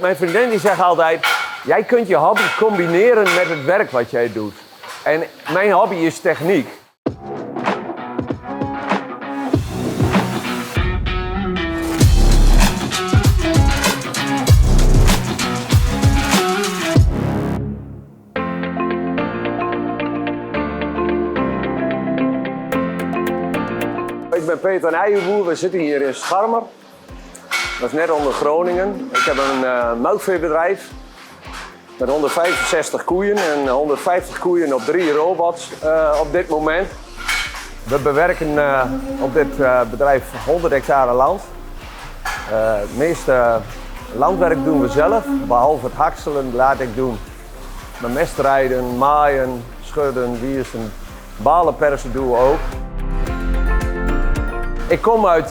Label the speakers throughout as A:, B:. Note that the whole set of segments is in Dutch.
A: Mijn vriendin die zegt altijd, jij kunt je hobby combineren met het werk wat jij doet. En mijn hobby is techniek. Ik ben Peter Nijenboer, we zitten hier in Scharmer. Dat is net onder Groningen. Ik heb een melkveebedrijf met 165 koeien en 150 koeien op 3 robots op dit moment. We bewerken op dit bedrijf 100 hectare land. Het meeste landwerk doen we zelf, behalve het hakselen laat ik doen. Met mestrijden, maaien, schudden, wiersen, balen persen doen we ook. Ik kom uit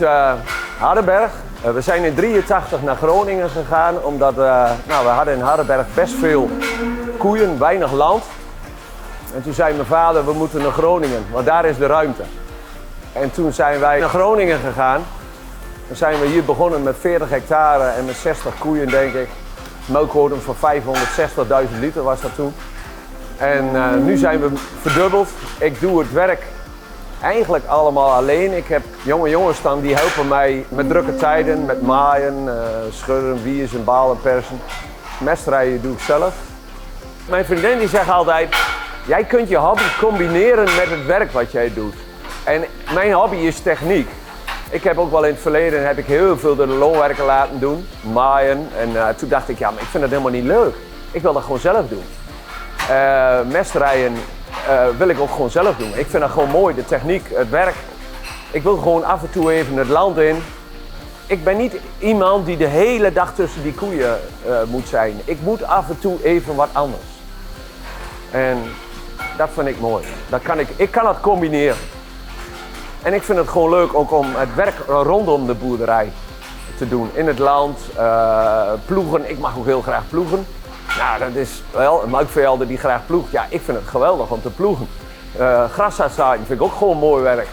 A: Hardenberg. We zijn in 1983 naar Groningen gegaan omdat we hadden in Hardenberg best veel koeien, weinig land. En toen zei mijn vader, we moeten naar Groningen, want daar is de ruimte. En toen zijn wij naar Groningen gegaan. Dan zijn we hier begonnen met 40 hectare en met 60 koeien, denk ik. Melkquotum van 560.000 liter was dat toen. En nu zijn we verdubbeld. Ik doe het werk eigenlijk allemaal alleen. Ik heb jonge jongens dan die helpen mij met drukke tijden, met maaien, schudden, wiersen, balen persen. Mestrijden doe ik zelf. Mijn vriendin die zegt altijd, jij kunt je hobby combineren met het werk wat jij doet. En mijn hobby is techniek. Ik heb ook wel in het verleden heel veel door de loonwerker laten doen, maaien. En toen dacht ik, ja, maar ik vind dat helemaal niet leuk. Ik wil dat gewoon zelf doen. Mestrijden wil ik ook gewoon zelf doen. Ik vind dat gewoon mooi, de techniek, het werk. Ik wil gewoon af en toe even het land in. Ik ben niet iemand die de hele dag tussen die koeien moet zijn. Ik moet af en toe even wat anders. En dat vind ik mooi. Ik kan het combineren. En ik vind het gewoon leuk ook om het werk rondom de boerderij te doen. In het land, ploegen. Ik mag ook heel graag ploegen. Nou, dat is wel een melkveehouder die graag ploegt. Ja, ik vind het geweldig om te ploegen. Gras uitzaaien vind ik ook gewoon mooi werk.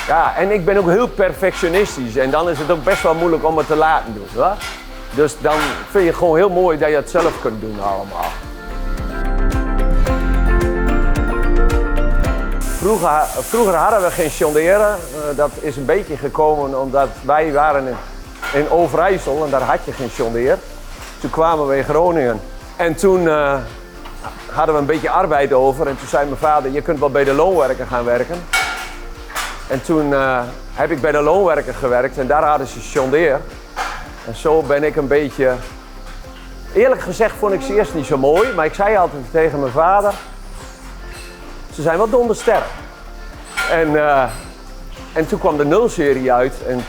A: Ja, en ik ben ook heel perfectionistisch. En dan is het ook best wel moeilijk om het te laten doen. Hè? Dus dan vind je het gewoon heel mooi dat je het zelf kunt doen allemaal. Vroeger hadden we geen jonderen. Dat is een beetje gekomen omdat wij waren in Overijssel en daar had je geen jonder. Toen kwamen we in Groningen. En toen hadden we een beetje arbeid over en toen zei mijn vader, je kunt wel bij de loonwerker gaan werken. En toen heb ik bij de loonwerker gewerkt en daar hadden ze jonder. En zo ben ik een beetje, eerlijk gezegd vond ik ze eerst niet zo mooi, maar ik zei altijd tegen mijn vader, ze zijn wel dondersterk. En toen kwam de 0-serie uit en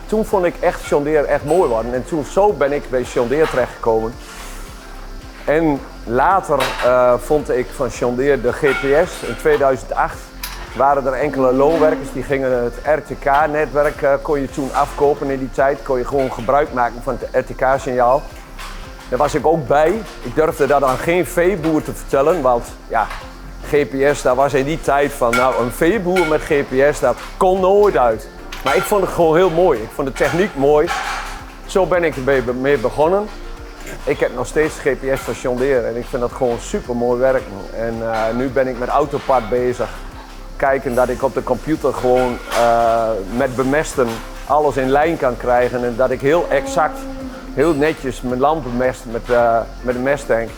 A: toen vond ik echt jonder echt mooi worden. En zo ben ik bij jonder terechtgekomen. En later vond ik van jonder de GPS. In 2008 waren er enkele loonwerkers die gingen het RTK-netwerk kon je toen afkopen in die tijd. Kon je gewoon gebruik maken van het RTK-signaal. Daar was ik ook bij. Ik durfde dat aan geen veeboer te vertellen, want ja, GPS, daar was in die tijd van, nou, een veeboer met GPS, dat kon nooit uit. Maar ik vond het gewoon heel mooi. Ik vond de techniek mooi. Zo ben ik ermee begonnen. Ik heb nog steeds GPS van jonder en ik vind dat gewoon super mooi werk. En nu ben ik met Autopad bezig. Kijken dat ik op de computer gewoon met bemesten alles in lijn kan krijgen. En dat ik heel exact, heel netjes mijn land bemest met een mesttank.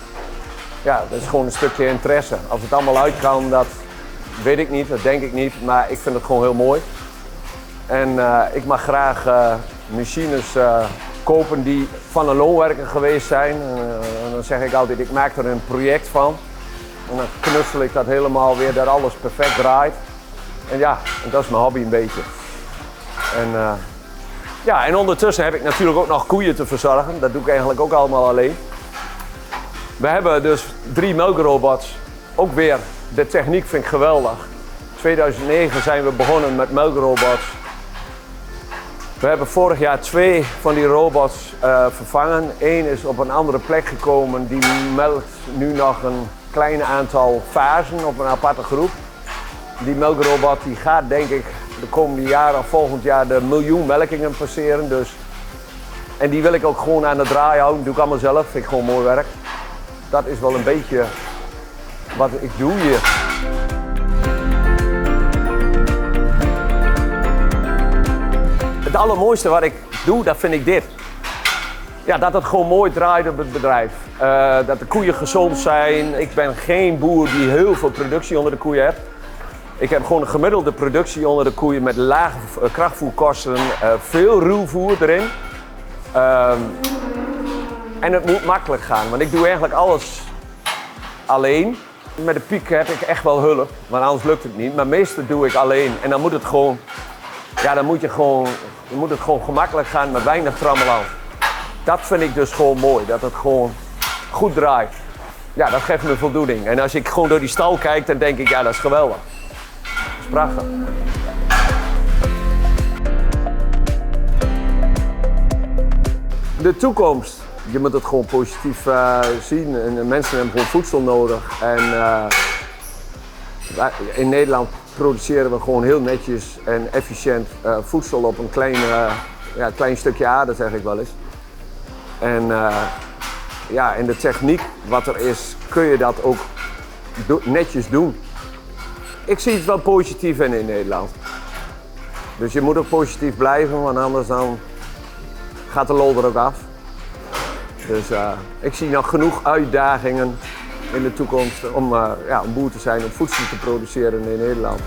A: Ja, dat is gewoon een stukje interesse. Als het allemaal uit kan, dat weet ik niet, dat denk ik niet. Maar ik vind het gewoon heel mooi. En ik mag graag machines kopen die van een loonwerker geweest zijn. En dan zeg ik altijd, ik maak er een project van. En dan knutsel ik dat helemaal weer, dat alles perfect draait. En ja, dat is mijn hobby een beetje. En ondertussen heb ik natuurlijk ook nog koeien te verzorgen. Dat doe ik eigenlijk ook allemaal alleen. We hebben dus 3 melkrobots. Ook weer, de techniek vind ik geweldig. In 2009 zijn we begonnen met melkrobots. We hebben vorig jaar 2 van die robots vervangen. Eén is op een andere plek gekomen. Die melkt nu nog een klein aantal fasen op een aparte groep. Die melkrobot die gaat denk ik de komende jaren of volgend jaar de 1 miljoen melkingen passeren. Dus En die wil ik ook gewoon aan de draai houden. Doe ik allemaal zelf, vind ik gewoon mooi werk. Dat is wel een beetje wat ik doe hier. Het allermooiste wat ik doe, dat vind ik dit. Ja, dat het gewoon mooi draait op het bedrijf. Dat de koeien gezond zijn. Ik ben geen boer die heel veel productie onder de koeien heeft. Ik heb gewoon een gemiddelde productie onder de koeien met lage krachtvoerkosten, veel ruwvoer erin. En het moet makkelijk gaan, want ik doe eigenlijk alles alleen. Met de piek heb ik echt wel hulp, want anders lukt het niet. Maar meestal doe ik alleen en dan moet het gewoon, ja, dan moet het gewoon gemakkelijk gaan met weinig trammeland. Dat vind ik dus gewoon mooi, dat het gewoon goed draait. Ja, dat geeft me voldoening. En als ik gewoon door die stal kijk, dan denk ik, ja, dat is geweldig. Dat is prachtig. De toekomst. Je moet het gewoon positief zien. En mensen hebben gewoon voedsel nodig. En in Nederland produceren we gewoon heel netjes en efficiënt voedsel op een klein stukje aarde, zeg ik wel eens. En ja, in de techniek wat er is, kun je dat ook netjes doen. Ik zie het wel positief in Nederland. Dus je moet ook positief blijven, want anders dan gaat de lol er ook af. Dus ik zie nog genoeg uitdagingen in de toekomst om boer te zijn, om voedsel te produceren in Nederland.